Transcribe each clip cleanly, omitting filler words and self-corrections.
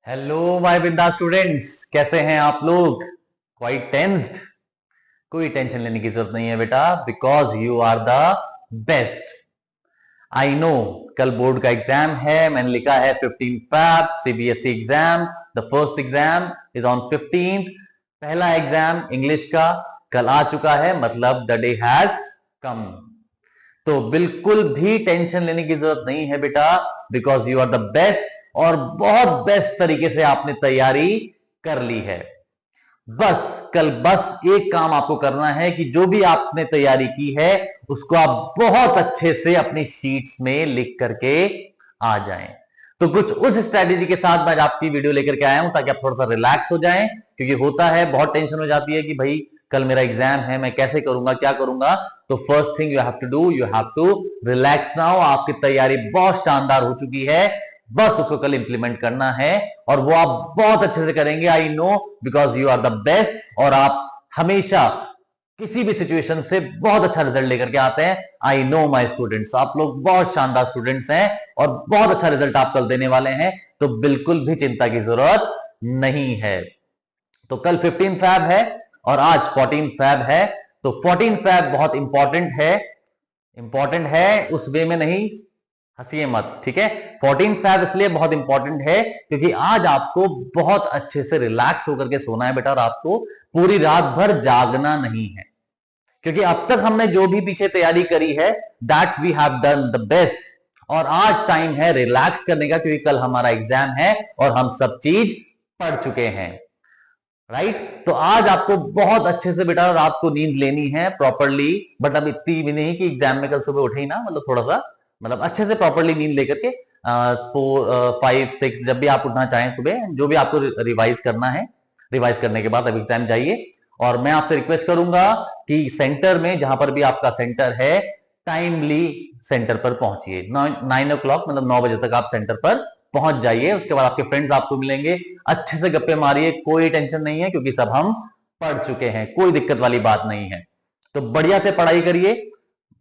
Hello my Binda students, कैसे हैं आप लोग? Quite tensed? कोई टेंशन लेने की जरूरत नहीं है बेटा, because you are the best. I know कल बोर्ड का एग्जाम है, मैंने लिखा है 15 Feb CBSE exam. The first exam is on 15। पहला एग्जाम इंग्लिश का कल आ चुका है, मतलब द डे हैज कम। तो बिल्कुल भी टेंशन लेने की जरूरत नहीं है बेटा, because you are the best और बहुत बेस्ट तरीके से आपने तैयारी कर ली है। बस एक काम आपको करना है कि जो भी आपने तैयारी की है उसको आप बहुत अच्छे से अपनी शीट्स में लिख करके आ जाएं। तो कुछ उस स्ट्रेटेजी के साथ मैं आपकी वीडियो लेकर के आया हूं ताकि आप थोड़ा सा रिलैक्स हो जाएं, क्योंकि होता है बहुत टेंशन हो जाती है कि भाई कल मेरा एग्जाम है, मैं कैसे करूंगा, क्या करूंगा। तो first thing you have to do, you have to relax now. आपकी तैयारी बहुत शानदार हो चुकी है, बस उसको कल इंप्लीमेंट करना है और वो आप बहुत अच्छे से करेंगे। I know, because you are the best और आप हमेशा किसी भी सिचुएशन से बहुत अच्छा रिजल्ट लेकर के आते हैं। आई नो माय स्टूडेंट्स, आप लोग बहुत शानदार स्टूडेंट्स हैं और बहुत अच्छा रिजल्ट आप कल देने वाले हैं, तो बिल्कुल भी चिंता की जरूरत नहीं है। तो कल 15 फैब है और आज 14 फैब है। तो 14 फैब बहुत इंपॉर्टेंट है, इंपॉर्टेंट है उस वे में नहीं, हंसिए मत, ठीक है। 14 फैब इसलिए बहुत इंपॉर्टेंट है क्योंकि आज आपको बहुत अच्छे से रिलैक्स होकर के सोना है बेटा, और आपको पूरी रात भर जागना नहीं है, क्योंकि अब तक हमने जो भी पीछे तैयारी करी है that we have done the best. और आज टाइम है रिलैक्स करने का, क्योंकि कल हमारा एग्जाम है और हम सब चीज पढ़ चुके हैं, राइट। तो आज आपको बहुत अच्छे से बेटा रात को नींद लेनी है प्रॉपरली, बट अब इतनी भी नहीं कि एग्जाम में कल सुबह उठे ही ना, मतलब थोड़ा सा, मतलब अच्छे से प्रॉपरली नींद लेकर के 4, 5, 6 जब भी आप उठना चाहें सुबह, जो भी आपको रिवाइज करना है, रिवाइज करने के बाद अब एग्जाम जाइए। और मैं आपसे रिक्वेस्ट करूंगा कि सेंटर में, जहां पर भी आपका सेंटर है, टाइमली सेंटर पर पहुंचिए। 9 o'clock मतलब 9 बजे तक आप सेंटर पर पहुंच जाइए। उसके बाद आपके फ्रेंड्स आपको मिलेंगे, अच्छे से गप्पे मारिए, कोई टेंशन नहीं है क्योंकि सब हम पढ़ चुके हैं, कोई दिक्कत वाली बात नहीं है। तो बढ़िया से पढ़ाई करिए,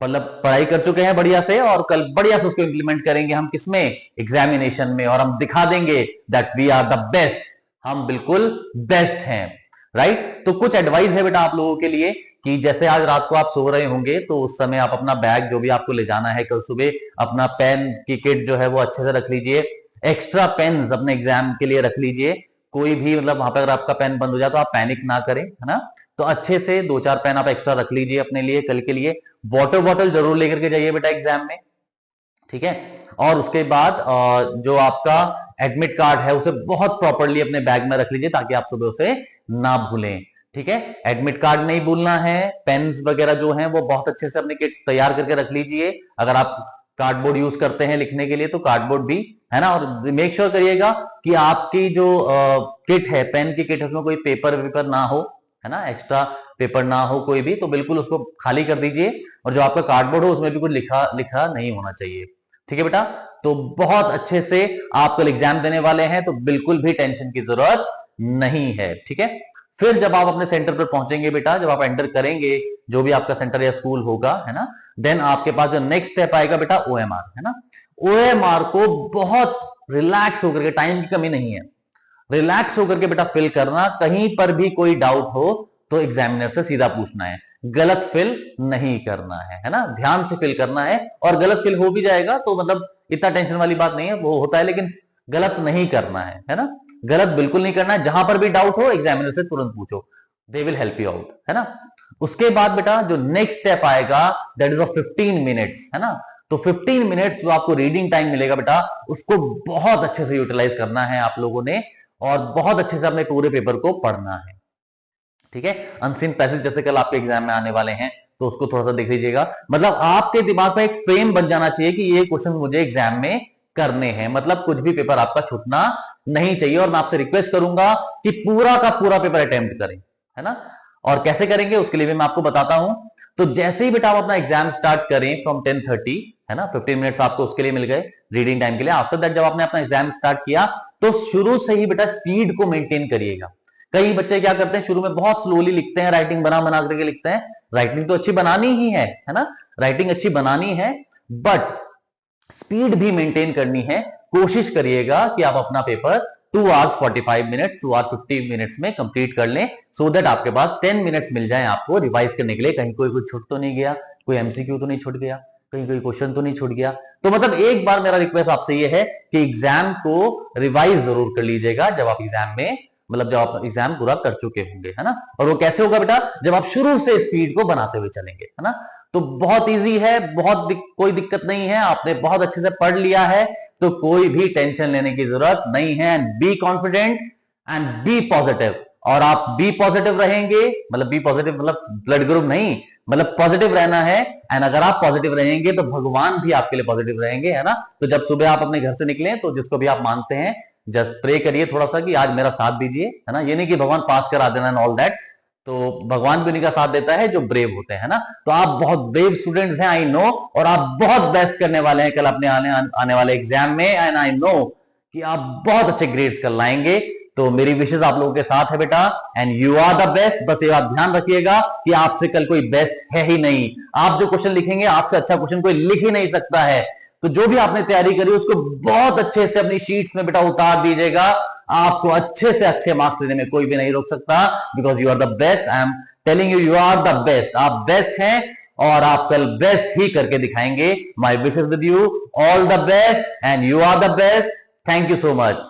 मतलब पढ़ाई कर चुके हैं बढ़िया से, और कल बढ़िया से उसको इंप्लीमेंट करेंगे हम किसमें, एग्जामिनेशन में, और हम दिखा देंगे that we are the best, हम बिल्कुल बेस्ट हैं, राइट। तो कुछ एडवाइस है बेटा आप लोगों के लिए कि जैसे आज रात को आप सो रहे होंगे तो उस समय आप अपना बैग जो भी आपको ले जाना है कल सुबह, अपना पेन की किट जो है वो अच्छे से रख लीजिए, एक्स्ट्रा पेन अपने एग्जाम के लिए रख लीजिए। कोई भी मतलब वहां पर अगर आपका पेन बंद हो जाए तो आप पैनिक ना करें, है ना। तो अच्छे से 2-4 पेन आप एक्स्ट्रा रख लीजिए अपने लिए कल के लिए। वाटर बॉटल जरूर लेकर के जाइए बेटा एग्जाम में, ठीक है। और उसके बाद जो आपका एडमिट कार्ड है उसे बहुत प्रॉपरली अपने बैग में रख लीजिए ताकि आप सुबह उसे ना भूलें, ठीक है। एडमिट कार्ड नहीं भूलना है, पेन्स वगैरह जो हैं वो बहुत अच्छे से अपने किट तैयार करके रख लीजिए। अगर आप कार्डबोर्ड यूज करते हैं लिखने के लिए तो कार्डबोर्ड भी, है ना। और मेक श्योर करिएगा कि आपकी जो किट है, पेन की किट है, उसमें कोई पेपर वेपर ना हो, है ना, एक्स्ट्रा पेपर ना हो कोई भी, तो बिल्कुल उसको खाली कर दीजिए। और जो आपका कार्डबोर्ड हो उसमें भी कुछ लिखा लिखा नहीं होना चाहिए, ठीक है बेटा। तो बहुत अच्छे से आप कल एग्जाम देने वाले हैं, तो बिल्कुल भी टेंशन की जरूरत नहीं है, ठीक है। फिर जब आप अपने सेंटर पर पहुंचेंगे बेटा, जब आप एंटर करेंगे जो भी आपका सेंटर या स्कूल होगा, है ना, देन आपके पास जो नेक्स्ट स्टेप आएगा बेटा ओएमआर, है ना। ओएमआर को बहुत रिलैक्स होकर के, टाइम की कमी नहीं है, रिलैक्स होकर के बेटा फिल करना। कहीं पर भी कोई डाउट हो तो एग्जामिनर से सीधा पूछना है, गलत फिल नहीं करना है ना, ध्यान से फिल करना है। और गलत फिल हो भी जाएगा तो मतलब इतना टेंशन वाली बात नहीं है, वो होता है, लेकिन गलत नहीं करना है ना, गलत बिल्कुल नहीं करना है। जहां पर भी डाउट हो एग्जामिनर से तुरंत पूछो, they will help you out, है ना। उसके बाद बेटा जो नेक्स्ट स्टेप आएगा दैट इज ऑफ 15 मिनट्स, है ना। तो 15 मिनट्स जो आपको रीडिंग टाइम मिलेगा बेटा, उसको बहुत अच्छे से यूटिलाइज करना है आप लोगों ने, और बहुत अच्छे से अपने पूरे पेपर को पढ़ना है, ठीक है। अनसीन पैसेज जैसे कल आपके एग्जाम में आने वाले हैं, तो उसको थोड़ा सा देख लीजिएगा। मतलब आपके दिमाग में एक फ्रेम बन जाना चाहिए कि ये क्वेश्चन मुझे एग्जाम में करने हैं, मतलब कुछ भी पेपर आपका छूटना नहीं चाहिए। और मैं आपसे रिक्वेस्ट करूंगा कि पूरा का पूरा पेपर अटेम्प्ट करें, है ना। और कैसे करेंगे उसके लिए भी मैं आपको बताता हूं। तो जैसे ही बेटा आप अपना एग्जाम स्टार्ट करें फ्रॉम 10:30, है ना, 15 मिनट्स आपको उसके लिए मिल गए रीडिंग टाइम के लिए। आफ्टर दैट जब आपने अपना एग्जाम स्टार्ट किया तो शुरू से ही बेटा स्पीड को मेंटेन करिएगा। कई बच्चे क्या करते हैं, शुरू में बहुत स्लोली लिखते हैं, राइटिंग बना बना करके लिखते हैं। राइटिंग तो अच्छी बनानी ही है ना, राइटिंग अच्छी बनानी है, बट स्पीड भी मेंटेन करनी है। कोशिश करिएगा कि आप अपना paper 2 hours 45 minute 2 hours 50 minutes में कंप्लीट कर लें, सो दैट आपके पास 10 मिनट्स मिल जाए आपको रिवाइज करने के लिए। कहीं कोई कुछ छूट तो नहीं गया, कोई एमसीक्यू तो नहीं छूट गया, कहीं कोई क्वेश्चन तो नहीं छूट गया। तो मतलब एक बार मेरा रिक्वेस्ट आपसे ये है कि एग्जाम को रिवाइज जरूर कर लीजिएगा जब आप एग्जाम में, मतलब जब आप एग्जाम पूरा कर चुके होंगे, है ना। और वो कैसे होगा बेटा, जब आप शुरू से स्पीड को बनाते हुए चलेंगे, है ना। तो बहुत इजी है, कोई दिक्कत नहीं है, आपने बहुत अच्छे से पढ़ लिया है, तो कोई भी टेंशन लेने की जरूरत नहीं है। And be confident and be positive. और आप बी पॉजिटिव रहेंगे, मतलब बी पॉजिटिव मतलब ब्लड ग्रुप नहीं, मतलब पॉजिटिव रहना है। एंड अगर आप पॉजिटिव रहेंगे तो भगवान भी आपके लिए पॉजिटिव रहेंगे, है ना। तो जब सुबह आप अपने घर से निकले तो जिसको भी आप मानते हैं, जस्ट प्रे करिए थोड़ा सा कि आज मेरा साथ दीजिए, है ना। ये नहीं कि भगवान पास करा देना एंड ऑल दैट, तो भगवान भी उन्हीं का साथ देता है जो ब्रेव होते हैं, ना। तो आप बहुत ब्रेव स्टूडेंट्स हैं, आई नो, और आप बहुत बेस्ट करने वाले हैं कल अपने आने वाले एग्जाम में। एंड आई नो कि आप बहुत अच्छे ग्रेड्स कर लाएंगे। तो मेरी विशेष आप लोगों के साथ है बेटा, and you are the best. बस ये बात ध्यान रखिएगा कि आपसे कल कोई बेस्ट है ही नहीं। आप जो क्वेश्चन लिखेंगे, आपसे अच्छा क्वेश्चन कोई लिख ही नहीं सकता है। तो जो भी आपने तैयारी करी उसको बहुत अच्छे से अपनी शीट्स में बेटा उतार दीजिएगा। आपको अच्छे से अच्छे मार्क्स लेने में कोई भी नहीं रोक सकता, because you are the best. I am telling you, you are the best. आप बेस्ट हैं और आप कल बेस्ट ही करके दिखाएंगे। My wishes with you, all the best and you are the best. Thank you so much.